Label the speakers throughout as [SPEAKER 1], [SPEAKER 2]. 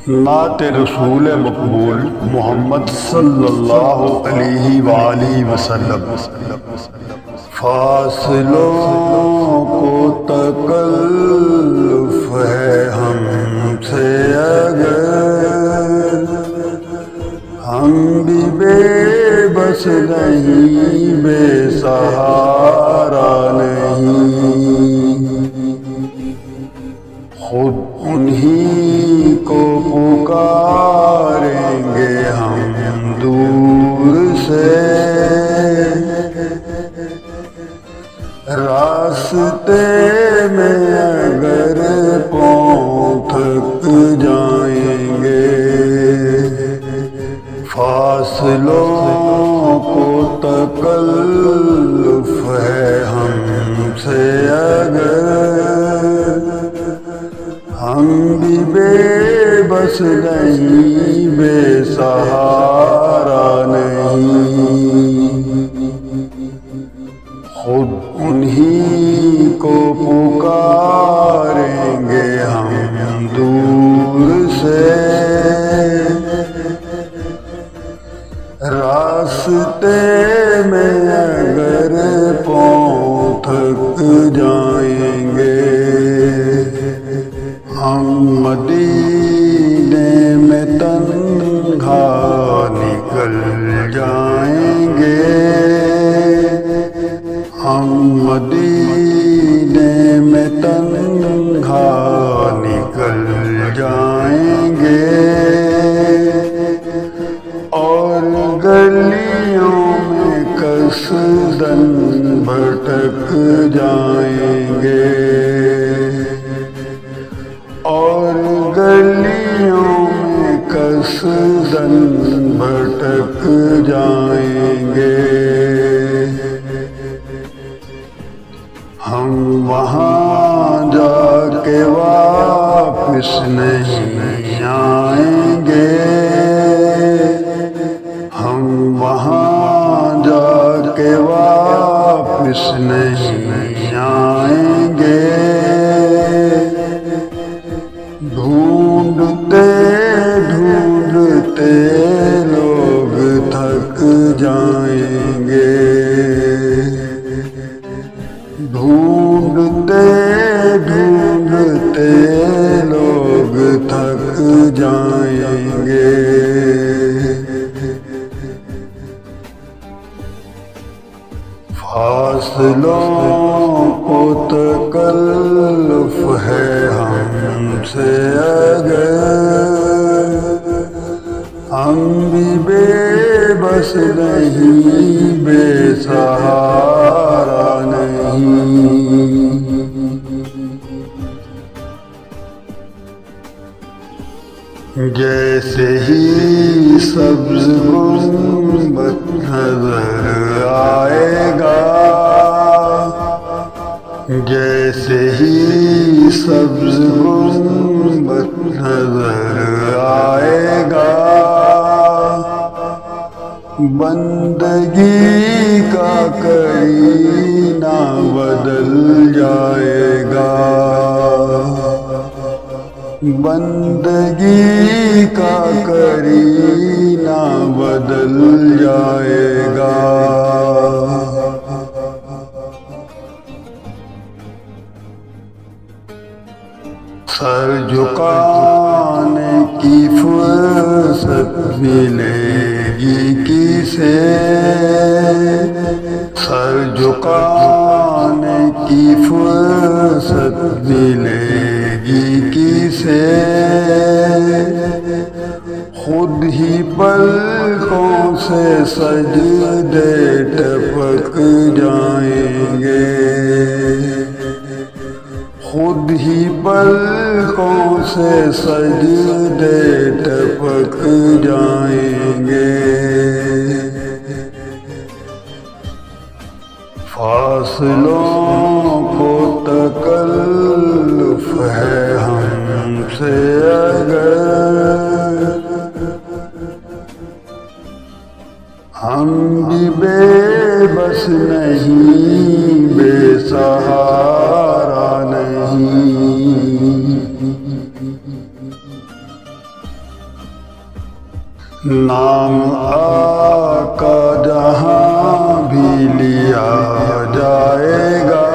[SPEAKER 1] نعت رسول مقبول محمد صلی اللہ علیہ وآلہ وسلم۔ فاصلوں کو تکلف ہے ہم سے اگر، ہم بھی بے بس نہیں، بے سہارا نہیں، خود انہی کو پکاریں گے ہم دور سے، راستے میں اگر پاؤں تھک جائیں گے، فاصلوں کو تکلف ہے ہم سے اگر، ہم بھی بے بس نہیں، بے سہارا نہیں، خود انہی کو پکاریں گے ہم دور سے، راستے میں اگر پاؤں تھک جائیں گے، ہم مدینے میں تنہا نکل جائیں گے، ہم مدینے میں تنہا نکل جائیں گے، اور گلیوں میں قصداً بھٹک جائیں گے، اور گلیوں میں قصداً بھٹک جائیں گے، ہم وہاں جا کے واپس نہیں آئیں گے، ہم وہاں جا کے واپس نہیں آئیں گے، ڈھونڈتے ڈھونڈتے لوگ تھک جائیں گے، ڈھونڈتے ڈھونڈتے لوگ تھک جائیں گے، فاصلوں کو تکلف ہے ہم سے اگر، ہم بھی بے بس نہیں، بے سہارا نہیں، جیسے ہی سبز گنبد نظر آئے گا، جیسے ہی سبز گنبد نظر آئے گا، بندگی کا کرینہ بدل جائے گا، بندگی کا کرینہ بدل جائے گا، سر جھکانے کی فرصت ملے گی کسے، سر جھکانے کی فرصت ملے گی کسے، خود ہی پلکوں سے سجدے ٹپک جائیں گے، خود ہی پلکوں سے سجدے ٹپک جائیں گے، فاصلوں کو تکلف ہے ہم سے اگر، ہم بھی بے بس نہیں، بے سہارا نہیں، نام آقا جہاں بھی لیا جائے گا،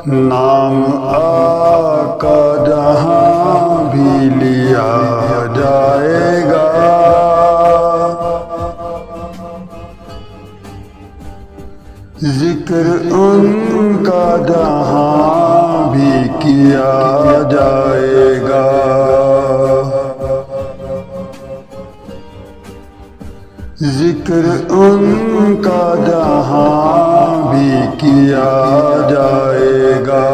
[SPEAKER 1] نام آقا جہاں بھی لیا جائے گا، ذکر ان کا جہاں بھی کیا جائے گا، ذکر ان کا جہاں بھی کیا جائے گا،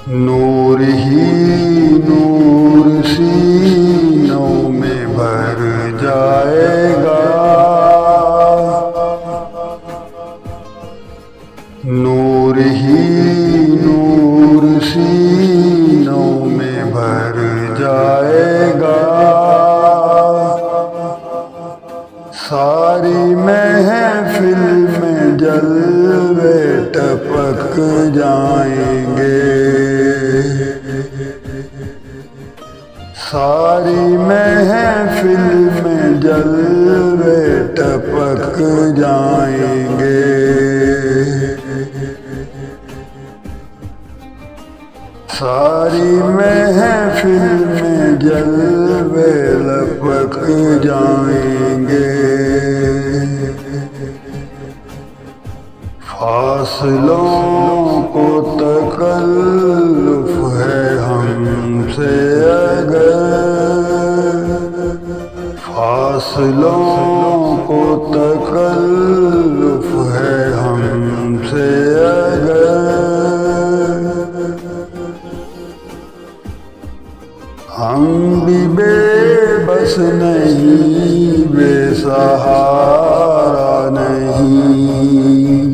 [SPEAKER 1] نور ہی نور سینوں میں بھر جائے گا، نور ہی نور سینوں میں بھر جائے گا، ساری محفل میں جلوے ٹپک جائیں گے، ساری محفل میں جلوے ٹپک جائیں گے، ساری محفل میں جلوے لپک جائیں گے، فاصلوں کو تکلف ہے ہم سے اگر، فاصلوں کو تکلف ہے ہم سے اگر، ہم بھی بے بس نہیں، بے سہارا نہیں،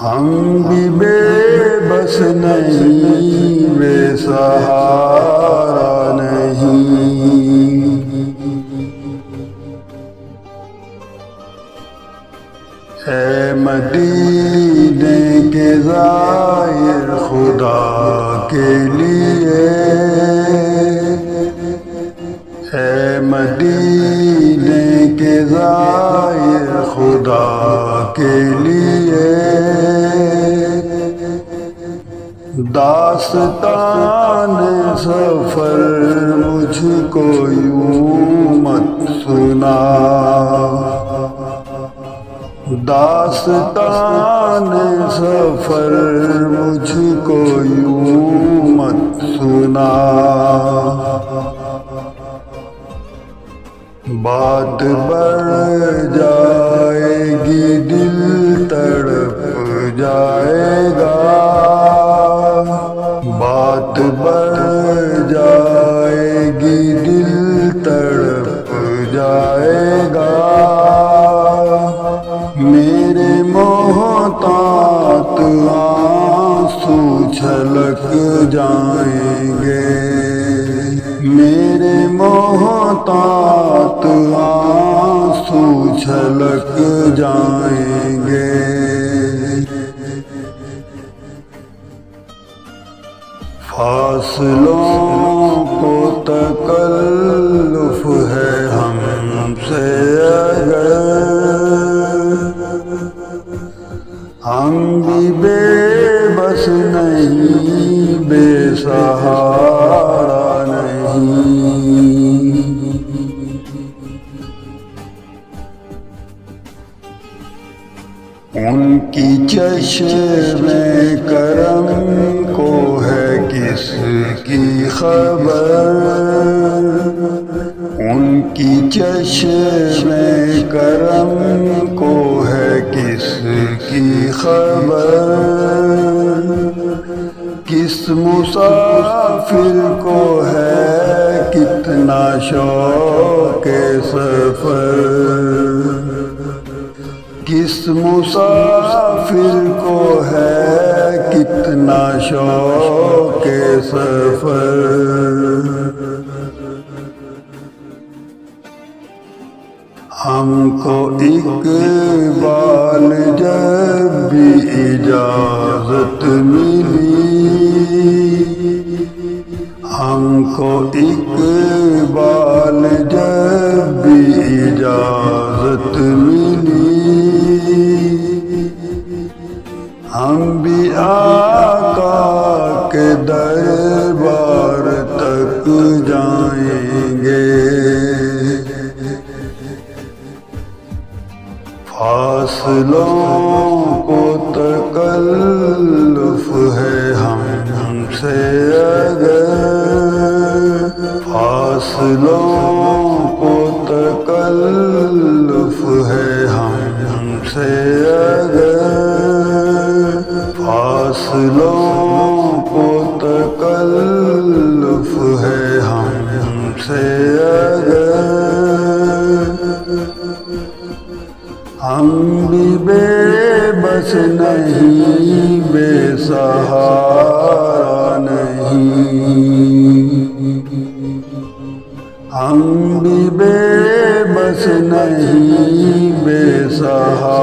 [SPEAKER 1] ہم بھی بے بس نہیں، بے سہارا نہیں، اے مدینے کے زائر خدا کے لیے، اے مدینے کے زائر خدا کے لیے، داستان سفر مجھ کو یوں مت سنا، داستان سفر مجھ کو یوں مت سنا، بات بڑھ جائے گی دل تڑپ جائے گا، بات بڑھ جائے گی دل تڑپ جائے گا، میرے محتاط آنسو چھلک جائیں گے، میرے محتاط آنسو چھلک جائیں گے، فاصلوں کو تکلف ہے ہم سے اگر، ہم بھی بے بس نہیں، بے سہارا نہیں، ان کی چشم کرم کو ہے کس کی خبر، ان کی چشم کرم کو ہے کس کی خبر، کس مسافر کو ہے کتنا شوق سفر، کس مسافر کو ہے کتنا شوق سفر، ہم کو اقبال جب بھی اجازت ملی، کو اقبال جب بھی اجازت ملی، ہم بھی آقا کے دربار تک جائیں گے۔ فاصلوں کو تکلف ہے ہم سے اگر، فاصلوں کو تکلف ہے ہم سے اگر، فاصلوں کو تکلف ہے ہم سے اگر، ہم بھی بے بس نہیں، بے سہارا نہیں، ہم بھی بے بس نہیں، بے سہارا